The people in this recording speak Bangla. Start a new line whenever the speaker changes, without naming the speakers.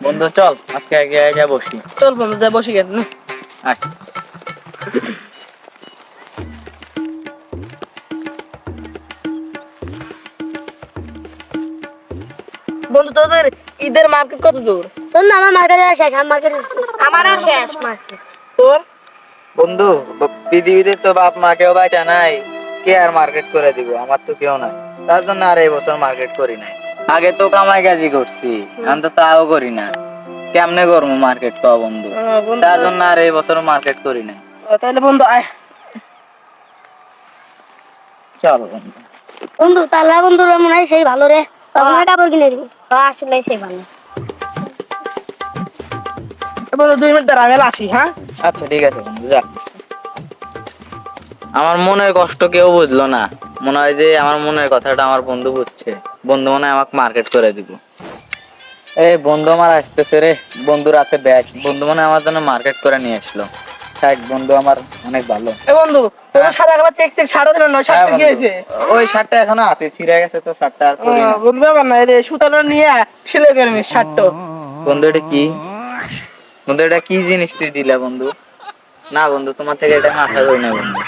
বন্ধু চল আজকে আগে যা বসি।
চল বন্ধু যা বসি কেন
আয়।
বন্ধু তোদের ঈদের মার্কেট কত দূর?
বন্ধু আমার মার্কেটে শেষ, আমার মার্কেটে আমারও শেষ মার্কেট।
তোর
বন্ধু পৃথিবীতে তো বাপ মাকেও বাঁচা নাই, কে আর মার্কেট করে দিব? আমার তো কেউ নাই, তার জন্য আর এই বছর মার্কেট করি নাই। আগে তো কামাই কাজি করছি, আমি তো তাও করি না, কেমনে করবো মার্কেট পাও বন্ধু?
বন্ধু
তার জন্য আর এই বছর মার্কেট করি নাই।
তাহলে বন্ধু আয়।
চলো বন্ধু।
বন্ধু তাহলে বন্ধুর মনে হয় সেই ভালো রে, তখন কাপড় কিনে দিবি। আসলে সেই ভালো।
বন্ধু 2 মিনিট দাঁড়া, আমি আসি। হ্যাঁ
আচ্ছা ঠিক আছে বন্ধু, যা। আমার মনের কষ্ট কেউ বুঝলো না, মনে হয় যে আমার মনের কথাটা আমার বন্ধু বুঝছে। বন্ধু মনে হয় আমাকে মার্কেট করে দিব। এই বন্ধু আমার আসতেছে রে, বন্ধু রাতে ব্যাগ, বন্ধু মনে হয় আমার জন্য মার্কেট করে নিয়ে আসলো। থাক, বন্ধু আমার অনেক ভালো।
এ বন্ধু তোর সাদা কালার চেক চেক শাড়ি দিল না, শার্টটা কি হয়েছে?
ওই শার্টটা এখনো আছে, ছিঁড়ে গেছে তো শার্টটা আর পরি না।
বন্ধু ব্যাপার না, এই সুতাটা নিয়ে সেলাই করে নি শার্টটা।
বন্ধু এটা কি? বন্ধু এটা কি জিনিস তুই দিলা বন্ধু? না বন্ধু, তোমার থেকে এটা আমি আশা করি না বন্ধু।